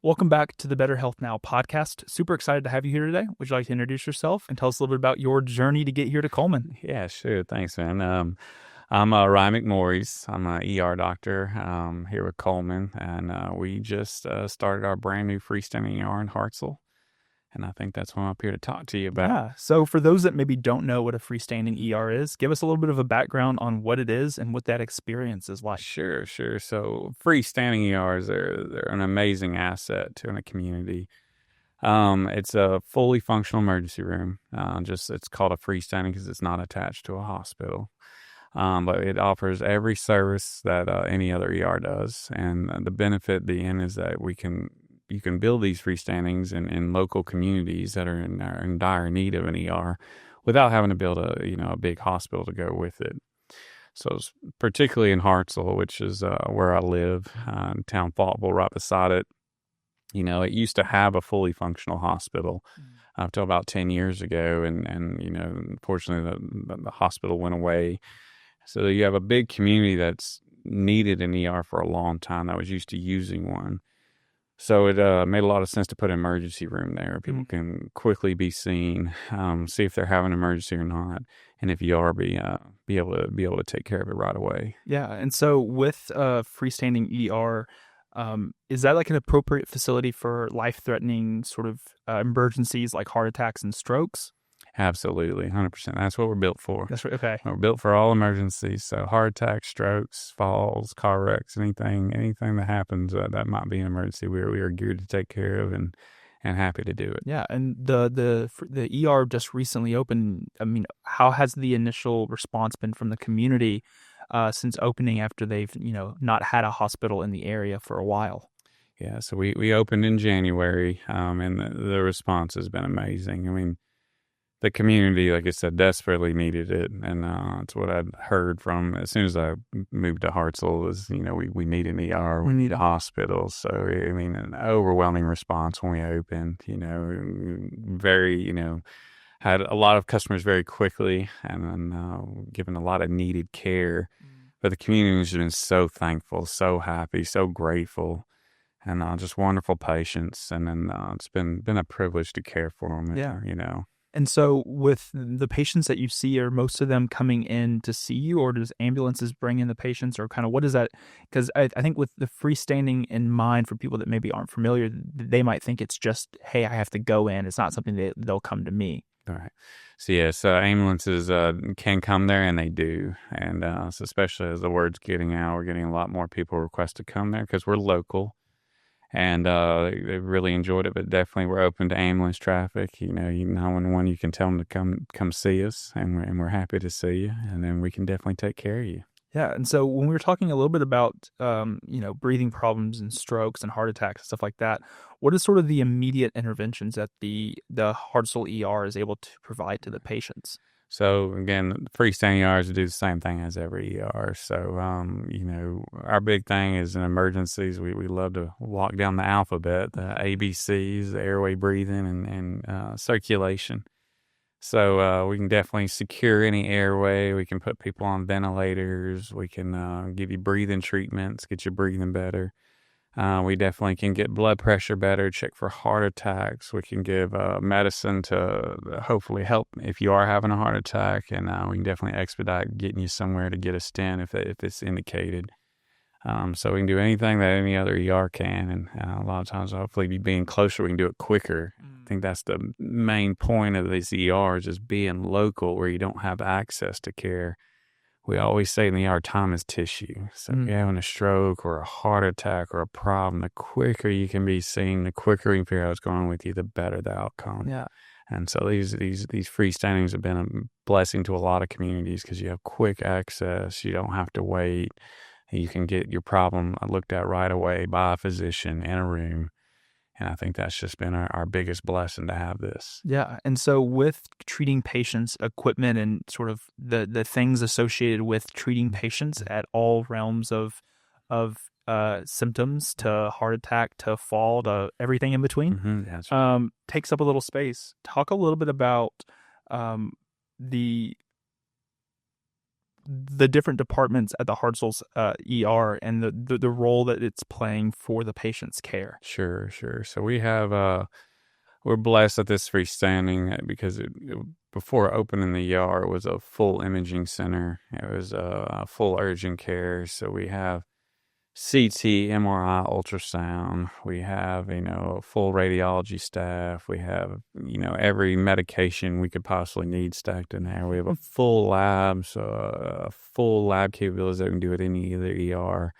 Welcome back to the Better Health Now podcast. Super excited to have you here today. Would you like to introduce yourself and tell us a little bit about your journey to get here to Coleman? Yeah, sure. Thanks, man. I'm Ryan McMorries. I'm an ER doctor here with Coleman, and we just started our brand new freestanding ER in Hartselle, and I think that's what I'm up here to talk to you about. Yeah. So for those that maybe don't know what a freestanding ER is, give us a little bit of a background on what it is and what that experience is like. Sure. So freestanding ERs, they're an amazing asset to a community. It's a fully functional emergency room. It's called a freestanding because it's not attached to a hospital. But it offers every service that any other ER does, and the benefit being is that you can build these freestandings in local communities that are in dire need of an ER, without having to build a big hospital to go with it. So particularly in Hartselle, which is where I live, town Faultville, right beside it. It used to have a fully functional hospital up till about 10 years ago, and unfortunately the hospital went away. So you have a big community that's needed an ER for a long time that was used to using one. So it made a lot of sense to put an emergency room there. People can quickly be seen, see if they're having an emergency or not, and if you are, be able to take care of it right away. Yeah. And so with freestanding ER, is that like an appropriate facility for life-threatening sort of emergencies like heart attacks and strokes? Absolutely, 100%. That's what we're built for. That's right. Okay. We're built for all emergencies. So heart attacks, strokes, falls, car wrecks, anything that happens that might be an emergency, we are geared to take care of and happy to do it. Yeah, and the ER just recently opened. I mean, how has the initial response been from the community since opening after they've not had a hospital in the area for a while? Yeah, so we opened in January, and the response has been amazing. I mean, the community, like I said, desperately needed it, and it's what I'd heard from as soon as I moved to Hartselle is, we need an ER, we need a hospital. So, I mean, an overwhelming response when we opened, very, had a lot of customers very quickly, and then given a lot of needed care. But the community has been so thankful, so happy, so grateful, and just wonderful patients. And then it's been a privilege to care for them. Yeah. And so with the patients that you see, are most of them coming in to see you, or does ambulances bring in the patients, or kind of what is that? Because I think with the freestanding in mind, for people that maybe aren't familiar, they might think it's just, hey, I have to go in. It's not something they'll come to me. All right. So, yes, ambulances can come there, and they do. And so especially as the word's getting out, we're getting a lot more people request to come there because we're local. And they really enjoyed it, but definitely we're open to ambulance traffic. 911, you can tell them to come see us, and we're happy to see you, and then we can definitely take care of you. Yeah, and so when we were talking a little bit about, breathing problems and strokes and heart attacks and stuff like that, what is sort of the immediate interventions that the Hartselle ER is able to provide to the patients? So again, freestanding ERs do the same thing as every ER. So, our big thing is in emergencies, we love to walk down the alphabet, the ABCs, the airway, breathing, and circulation. So we can definitely secure any airway. We can put people on ventilators. We can give you breathing treatments, get you breathing better. We definitely can get blood pressure better, check for heart attacks. We can give medicine to hopefully help if you are having a heart attack, and we can definitely expedite getting you somewhere to get a stent if it's indicated. So we can do anything that any other ER can, and a lot of times, hopefully, being closer, we can do it quicker. I think that's the main point of these ERs, is being local where you don't have access to care. We always say in the ER, time is tissue. So if you're having a stroke or a heart attack or a problem, the quicker you can be seen, the quicker we can figure out what's going on with you, the better the outcome. Yeah. And so these freestandings have been a blessing to a lot of communities because you have quick access. You don't have to wait. You can get your problem looked at right away by a physician in a room. And I think that's just been our biggest blessing to have this. Yeah. And so with treating patients, equipment and sort of the things associated with treating patients at all realms of symptoms, to heart attack, to fall, to everything in between, That's right. Takes up a little space. Talk a little bit about the the different departments at the Hartselle's ER and the role that it's playing for the patient's care. Sure, sure. So we have we're blessed at this freestanding because before opening the ER, it was a full imaging center. It was a full urgent care. So we have CT, MRI, ultrasound. We have, a full radiology staff. We have, every medication we could possibly need stacked in there. We have a full lab, so a full lab capabilities that we can do at any other ER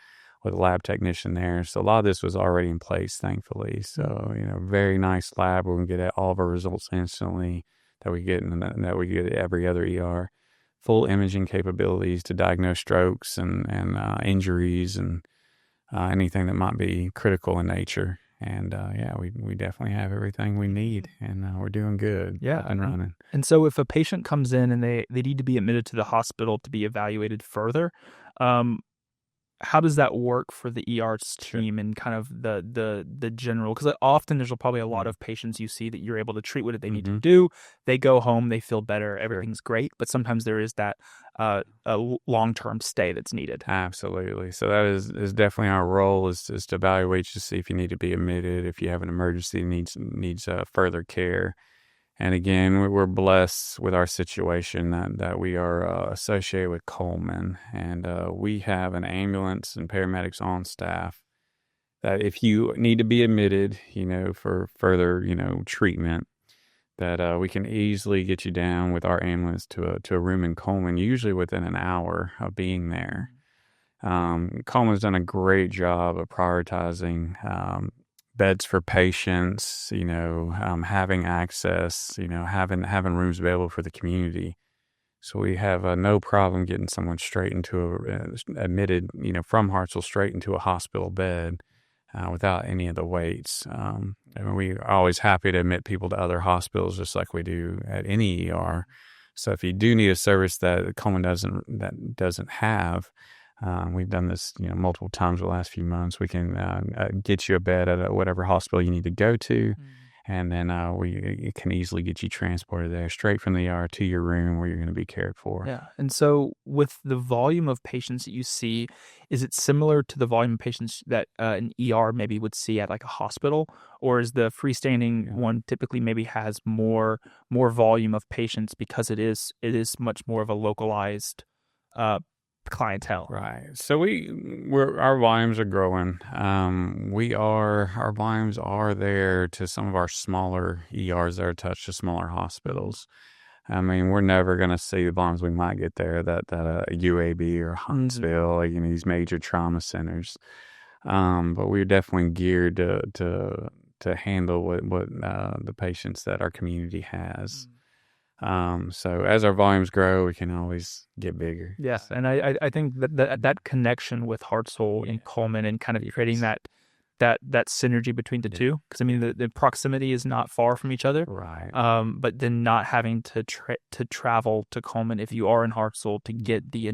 with a lab technician there. So a lot of this was already in place, thankfully. So, very nice lab where we can get all of our results instantly that we get that we get at every other ER. Full imaging capabilities to diagnose strokes and injuries and anything that might be critical in nature. And we definitely have everything we need, and we're doing good. Yeah. And running. And so if a patient comes in and they need to be admitted to the hospital to be evaluated further, how does that work for the ER's team and kind of the general? Because often there's probably a lot of patients you see that you're able to treat what they need to do. They go home, they feel better, everything's great. But sometimes there is that a long-term stay that's needed. Absolutely. So that is definitely our role is to evaluate you to see if you need to be admitted, if you have an emergency needs further care. And again, we're blessed with our situation that we are associated with Coleman, and we have an ambulance and paramedics on staff that if you need to be admitted, for further, treatment, that we can easily get you down with our ambulance to a room in Coleman, usually within an hour of being there. Coleman's done a great job of prioritizing beds for patients, having access, having rooms available for the community. So we have no problem getting someone straight into admitted, from Hartselle straight into a hospital bed without any of the waits. We're always happy to admit people to other hospitals just like we do at any ER. So if you do need a service that Coleman doesn't have, we've done this, multiple times the last few months. We can get you a bed at whatever hospital you need to go to, and then we can easily get you transported there straight from the ER to your room where you're going to be cared for. Yeah. And so with the volume of patients that you see, is it similar to the volume of patients that an ER maybe would see at like a hospital, or is the freestanding one typically maybe has more volume of patients because it is much more of a localized clientele? Right. So our volumes are growing. Our volumes are there to some of our smaller ERs that are attached to smaller hospitals. I mean, we're never going to see the volumes we might get there that UAB or Huntsville, these major trauma centers. But we're definitely geared to handle what the patients that our community has. So as our volumes grow, we can always get bigger. Yes, and I think that connection with Hartselle and Coleman and kind of creating that synergy between the two, because I mean the proximity is not far from each other, right? But then not having to travel to Coleman if you are in Hartselle to get the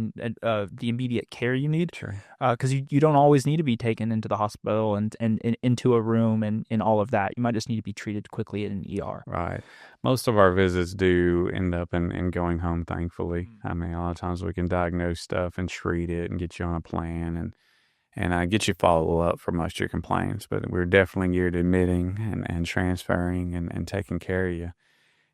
immediate care you need, sure, because you don't always need to be taken into the hospital and into a room and all of that. You might just need to be treated quickly in an ER. Right. Most of our visits do end up in going home, thankfully. I mean, a lot of times we can diagnose stuff and treat it and get you on a plan and get you follow up for most of your complaints. But we're definitely geared to admitting and transferring and taking care of you.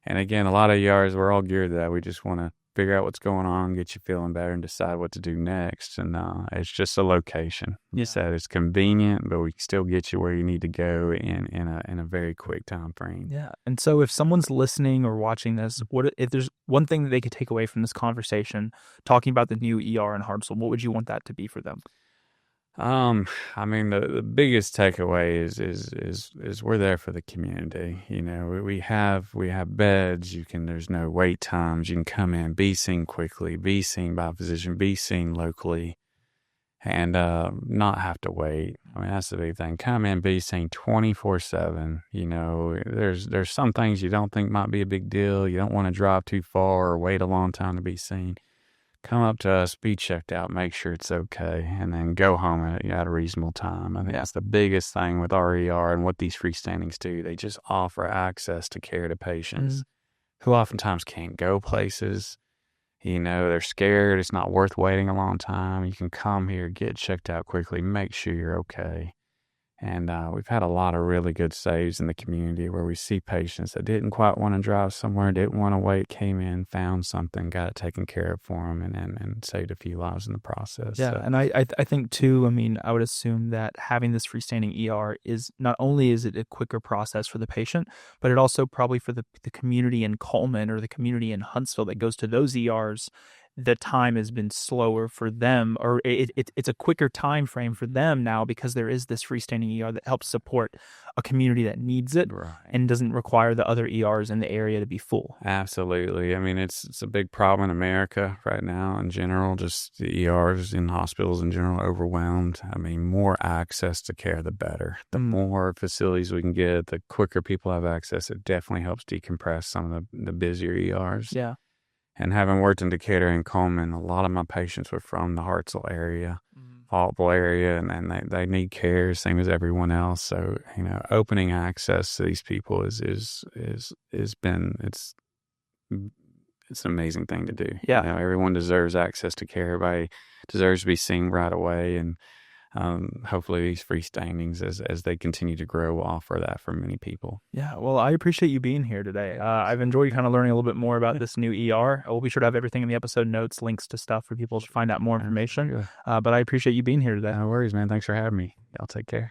And again, a lot of ERs, we're all geared to that. We just want to figure out what's going on, get you feeling better, and decide what to do next. And it's just a location. You said it's convenient, but we can still get you where you need to go in a very quick time frame. Yeah. And so if someone's listening or watching this, if there's one thing that they could take away from this conversation, talking about the new ER in Hartselle, what would you want that to be for them? I mean, the biggest takeaway is we're there for the community. We have beds. There's no wait times. You can come in, be seen quickly, be seen by a physician, be seen locally, and not have to wait. I mean, that's the big thing. Come in, be seen 24/7. There's some things you don't think might be a big deal. You don't want to drive too far or wait a long time to be seen. Come up to us, be checked out, make sure it's okay, and then go home at a reasonable time. I think that's the biggest thing with our ER and what these freestandings do. They just offer access to care to patients who oftentimes can't go places. they're scared. It's not worth waiting a long time. You can come here, get checked out quickly, make sure you're okay. And we've had a lot of really good saves in the community where we see patients that didn't quite want to drive somewhere, didn't want to wait, came in, found something, got it taken care of for them, and saved a few lives in the process. Yeah, So, and I think too, I mean, I would assume that having this freestanding ER is not only is it a quicker process for the patient, but it also probably for the community in Coleman or the community in Huntsville that goes to those ERs, the time has been slower for them, or it's a quicker time frame for them now because there is this freestanding ER that helps support a community that needs it right. and doesn't require the other ERs in the area to be full. Absolutely. I mean, it's a big problem in America right now in general. Just the ERs in hospitals in general overwhelmed. I mean, more access to care, the better. The more facilities we can get, the quicker people have access. It definitely helps decompress some of the busier ERs. Yeah. And having worked in Decatur and Coleman, a lot of my patients were from the Hartselle area, Faultville area, and they need care, same as everyone else. So, opening access to these people is been it's an amazing thing to do. Yeah. Everyone deserves access to care. Everybody deserves to be seen right away, and hopefully these freestandings, as they continue to grow, will offer that for many people. Yeah, well, I appreciate you being here today. I've enjoyed kind of learning a little bit more about this new ER. We'll be sure to have everything in the episode notes, links to stuff for people to find out more information. But I appreciate you being here today. No worries, man. Thanks for having me. Y'all take care.